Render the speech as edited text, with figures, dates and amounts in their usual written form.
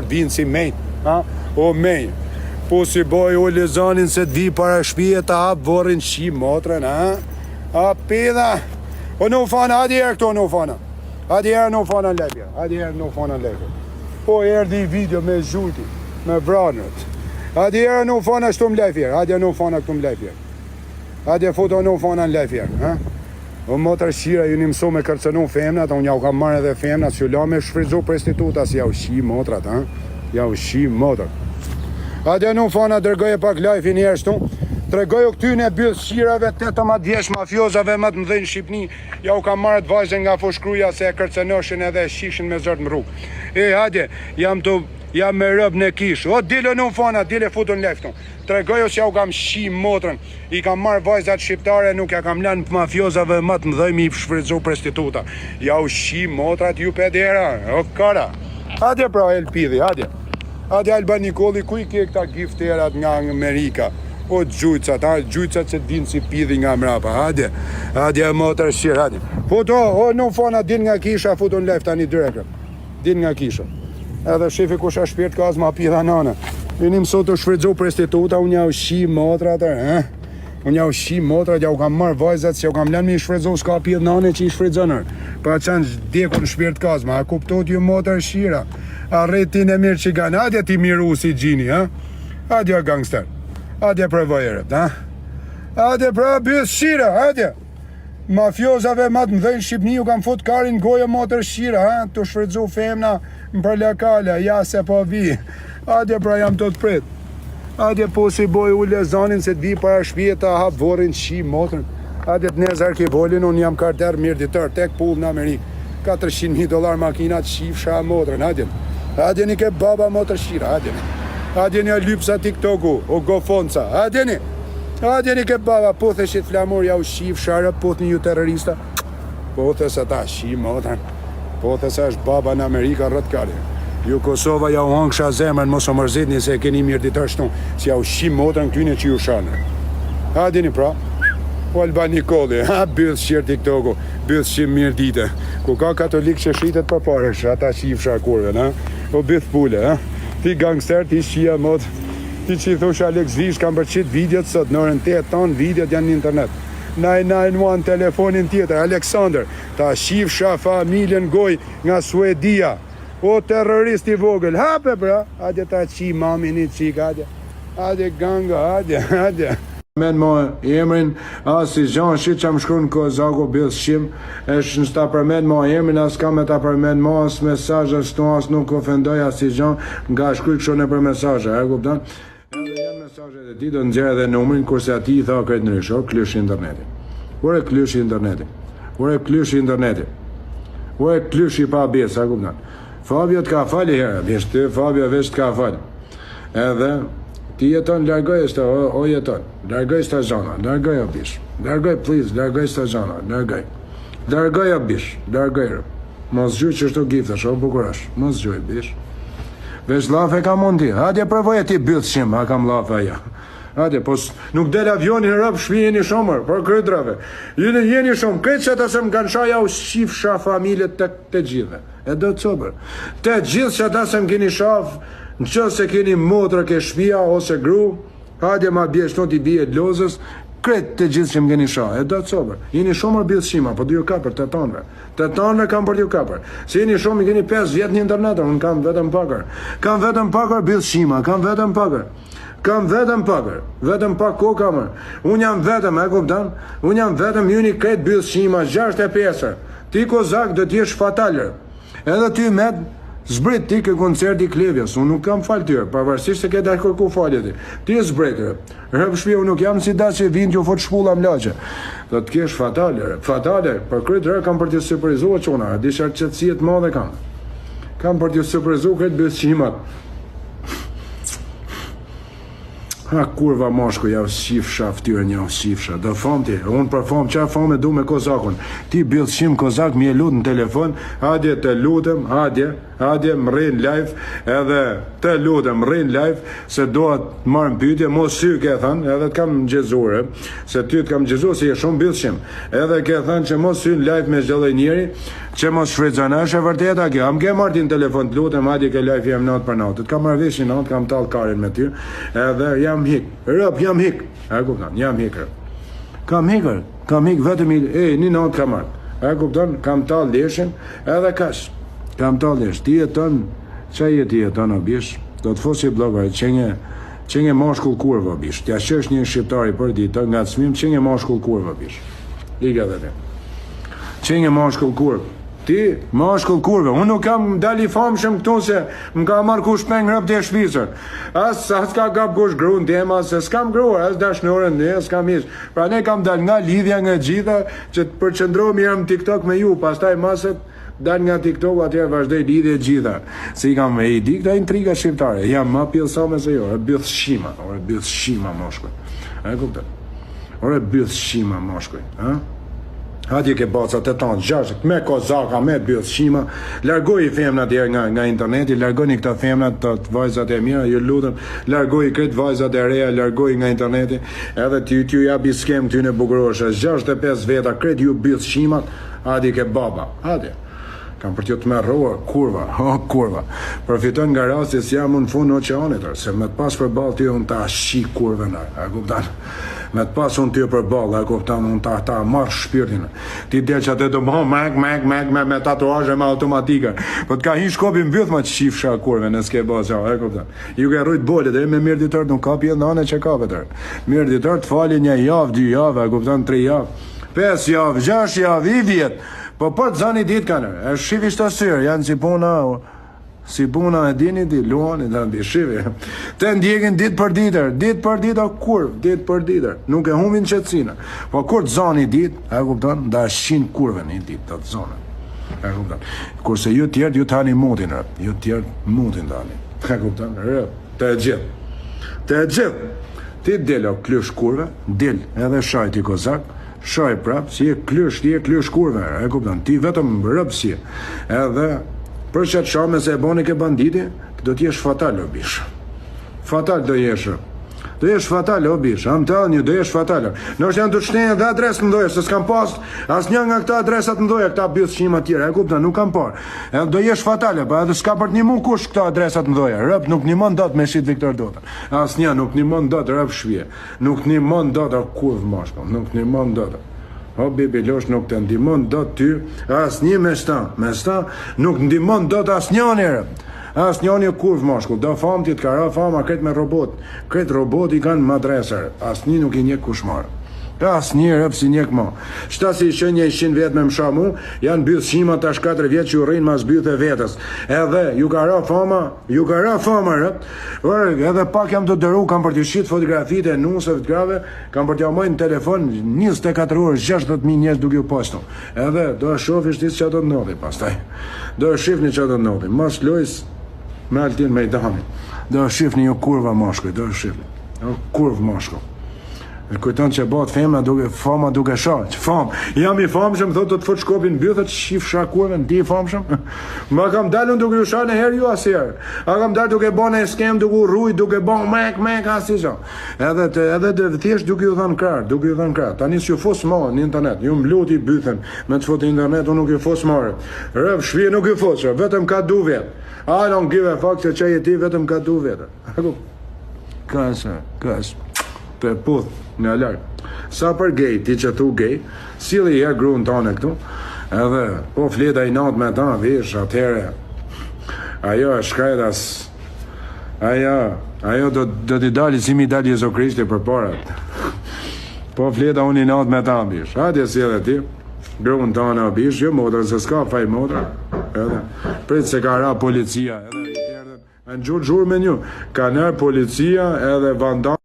Vinë si mejt, o mejt. Po si boj o lezanin se t'vi para shpije të hap vorin shi motrën, a pida. O në fana, adi erë këto në fana. Adi erë në fana lepja, adi erë në fana lepja. Po erdi video me zhuti, me vranët. Adi erë në fana shtu më lepja, adi erë në fana këtu më lepja. Adi e foto në fana në lepja, O motër shira ju një mëso me kërcënu femnat, unë jau kam marrë edhe femnat, që la me shfrizu prostituta, si jau shi motrat, jau shi motrat. Adja në fana dërgoj e pak live i njerës tu, tregoj o këtyne bëllë shirave, 18 vjeç mafiozave më të mdhejnë në Shqipni, jau kam marrë të vajzën nga fushkruja se e kërcënoshin edhe shishin me zërtë më rrugë. Adje, jam me rëbë në kishë, o dile në fana, dile futu në leftu. Tregoj o që jau kam shi motrën, i kam marrë vajzat shqiptare, nuk ja kam lanë mafiozave më të mdhejnë i shfrizu prostituta. Jau shi motrat ju pedera, o kara. Adje pra Elpidhi, adje. Adje Alba Nikoli, ku i ke këta gifterat nga Amerika? O gjujcat, gjujcat që dinë si pidhi nga mrapa, adje motër shqirë, adje. Foto, o në fona, din nga kisha, foto në left tani direktër. Din nga kisha. Edhe shefi kusha shpirt ka ma pidha nane. Vinim sot të shfridzu prostituta, unë jau shi motrat, Unë jau shi motrat, jau kam marrë vajzat, që jau kam lënë me i shfridzu, s'ka pidh nane që i shfridzonër. Pa qanë deku në shpirt kazma, a kuptot ju motër shira. A rretin e mirë që ganë, adja ti miru si gjini, adja gangster, adja pra vajeret, adja pra bëth shira, adja. Mafiozave matë mdhejnë Shqipni ju kam fut karin gojë motër shira, të shfridzu femna më për lakale, ja se po vi, adja pra jam të prit, adja po si boj u lezanin se t'vi para shpije të hap vorin shi motër, adja të nezar ki volin, unë jam karter mirë ditër, tek pull në Amerikë, $400,000 makinat shifsha motërën, adjen. Adjeni ke baba motër shira, adjeni. Adjeni a lypsa TikToku, o gofonca, adjeni. Adjeni ke baba, pothe shit flamur, ja u shif shara, pothe ju terrorista. Pothe se ta shi motërën. Pothe se është baba në Amerika rrët kari. Ju Kosova ja u hangsha zemrën, mos o mërzitni se keni mirë ditë ashtu, si ja u shi motërën këtyne që ju shanë. Adjeni pra. O Alba Nikoli, bëth shirë TikToku, bëth shimë mirë dite. Ku ka katolik që shritet për paresh, ata shifsha kurve, o bëth pule, ti gangster, ti shia mod, ti që i thush Alex Vish, kam përqit videot sot, në orën 8 tonë videot janë në internet. 991 telefonin tjetër, Alexander, ta shifsha familjen goj nga Suedia, o terrorist i vogël, hape bra, adje ta qi mamin i qik, adje ganga, adje. Men ma emrin, si Gjan shit që më shkru në Kozako bëth shim, është në ta përmen ma emrin, as ka me ta përmen ma as mesaj, as të as nuk ofendoj as si Gjan, nga shkruj kësho në për mesajë, kuptan? Edhe janë mesajët e ti do nëzjerë edhe numrin, kurse ati i tha kretë në rishor, klysh interneti. Ure klysh interneti, ure klysh interneti, ure klysh i pa besa, kuptan? Fabio t'ka fali herë, vishë ty, Fabio vesh t'ka fali. Edhe, ti jeton, largoj e sta, o jeton, largoj sta zona, largoj o bish, largoj please, largoj sta zona, largoj o bish, largoj, mos gjuj që shtu giftash, o bukurash, mos gjuj bish, vesh lafe ka mundi, hadje përvoj e ti bëth shim, a kam lafe ja, hadje, pos nuk del avioni në rëpë, shpi jeni shumër, për krydrave, jeni shumë, këtë që të se më kanë shaja u shif sha familjet të gjithve, e do të sobër, të gjithë që ta se më keni shaf, në që se keni motrë ke shpia ose gru, hadje ma bje shto t'i bje lozës, kretë të gjithë që më keni shah, e do të sobër. Jeni shumër bjëtë shima, po d'ju kapër, të tanve. Të tanve kam për t'ju kapër. Se jeni shumë, keni 5 vjetë një internetër, unë kam vetëm pakër. Kam vetëm pakër bjëtë shima, kam vetëm pakër. Kam vetëm pakër, vetëm pak ko kamër. Unë jam vetëm, e kuptan? Unë jam vetëm juni kretë bjëtë shima, 65. Ti kozak do t'jesh fatalër. Edhe ty med, zbrit ti ke koncerti Klevjas, unë nuk kam falë tyre, pavarësisht se ke dalë kërku falje ti. Ti e zbretër, rëpë shpia, unë nuk jam si da që vind që fot shpulla më laqe. Do të kesh fatale, për krytë rërë kam për t'ju surprizua qona, disha qëtësijet madhe kam. Kam për t'ju surprizua këtë bësqimat. Ha kurva moshku, ja shifsha ftyrën, ja shifsha. Do fam ti, unë për fam, qa fam e du me kozakun. Ti billshim kozak, mi e lut në telefon, hadje të lutem, hadje më rrin live, edhe të lutem, më rrin live, se doat marrën pyetje, mos sy ke thënë, edhe të kam gjezur, se ty të kam gjezur, se je shumë billshim. Edhe ke thënë që mos sy në live me çdo njeri, që mos shfrytëzon, është e vërteta kjo. Am ke marrë në telefon, të lutem, hadje ke live jam natë për natë. Të kam marrë veshin natë, kam tallë karin me ty, edhe jam hik. Rëp, jam hik. E kupton, jam hikër. Kam hik vetëm një natë kam marrë. E kupton, kam tallë leshin, edhe kash. Kam tallë lesh. Ti jeton, ç'a jeti jeton o bish? Do të fosi bllogar, çenge mashkull kurva bish. T'ja shesh një shqiptari për ditë nga çmim, çenge mashkull kurva bish. Liga vetë. Çenge mashkull kurva. Ti, mashkull kurve, unë nuk kam dali famshëm këtu se më ka marrë kush peng rëp të shpizër. As ka kap kush gru në tema, se s'kam gruar, as dashnore në s'kam ish. Pra ne kam dal nga lidhja nga gjitha, që të përqëndrohem jam TikTok me ju, pastaj maset dal nga TikTok, atje vazhdoj lidhje gjitha. Se i kam me i di këta intriga shqiptare, jam ma pjellësame se jo, e bëth shima moshkuj. E kuptën? Ore bëth shima moshkuj, ha? Atje ke bacat e tanë, 6, me kozaka, me bëth shima, largoj i femnat nga interneti, largoni këta femnat të vajzat e mira, ju lutem, largoj këtë vajzat e reja, largoj nga interneti, edhe t'ju jabi skem t'ju në bukuroshe, 65 veta, këtë ju bëth shimat, atje ke baba, atje. Kam për t'ju të merruar, kurva. Përfiton nga rasti si jam në fund në oqeanit, se me të pas për balë t'ju unë ta shi kurve në, a kuptan? Me të pas unë t'ju për balë, a kuptan, unë ta marrë shpirtin. Ti del që atë të bëhon, me tatuazhe me automatika. Po t'ka hi shkopi mbyth ma që shifsha kurve, në s'ke bëzha, a kuptan? Ju ke rrujt bolit, e me mirë ditër nuk kapi edhe anë që kape tërë. Mirë ditër të fali një javë, 2 javë, a kuptan, 3 javë, 5 javë, 6 javë, i vjetë. Po për të zani ditë kanë, e shivi shtë syrë, janë si puna e dini di, luani, dhe në shivi. Të ndjekin ditë për ditër, ditë për ditër, nuk e humbin qëtësina. Po kur të zani ditë, e kupton, da shin kurve një ditë të të zonë. E kupton, kurse ju tjertë, ju tani mutin, ju tjertë mutin tani. E kupton, të e gjithë. Ti del o klush kurve, del edhe shajti kozak, shaj prap, si e klush kurve, e kupton, ti vetëm rëpsi, edhe për që të shame se e boni ke banditi, do t'jesh fatal o bish. Fatal do jesh. Do jesh fatal o bish, am të alë një do jesh fatal. Nështë janë të shtenë dhe adresë më doje, se s'kam pas as një nga këta adresat më doje, këta bëth shima tjera, e kupton, nuk kam par. Edhe do jesh fatal, pa edhe s'ka për t'nimu kush këta adresat më doje, rëp nuk një mën dot me shit Viktor Dota. As një nuk një mën dot rëp shvje, nuk një mën dot a kurv mashko, nuk një mën dot. O bibi losh nuk të ndimon dot ty, as një me sta, nuk ndimon dot as njani rëp. As njani kurv mashkull, do fam ti t'ka ra fama kretë me robot. Kretë robot i kanë madresër, as një nuk i njek kushmarë. As një rëp si njek ma. Shta si shënje i 100 vetë me msha mu, janë byth shima tash 4 vjetë që u rrinë mas byth e vetës. Edhe, ju ka ra fama rëp, edhe pak jam të dëru, kam për të shqit fotografit e nusëve të grave, kam për t'ja mojnë në telefon 24 orë, 60.000 njës duke ju postu. Edhe, do a shofi shtis që ato të noti, pastaj. Do a shifni që ato të noti, mas lojës me altin me i dami. Do a shifni ju kurva mashkuj, do a shifni. Kurv mashkuj. E kujton që bëhet femna duke fama duke shah, që fam. Jam i famshëm, thotë do të fut shkopin mbythet, shif shakurën, ti i famshëm. Ma kam dalun duke ju shah në herë ju asherë. A kam dalë duke bane skem, duke u rruj, duke ban mek, asi që. Edhe të thjesht duke ju thënë krarë, Tani s'ju fos ma në internet, ju mbluti bythen, me të fut internet, unë nuk ju fos marë. Rëv, shvije nuk ju fos, vetëm ka 2 vetë. I don't give a fuck që që jeti vetëm ka 2 vetë. Kas. Për puth nga larkë. Sa për gej, ti që thu gej, sili e gruën tane këtu, edhe po fleta i natë me ta, vish, atëhere, ajo e shkrejtas, ajo do t'i dali si mi dali Jezu Krishti për parat. Po fleta unë i natë me ta, vish, atje si edhe ti, gruën tane, vish, jo motra, se s'ka faj motra, edhe, prit se ka ra policia, edhe, në gjurë me një, ka nërë policia edhe vandan,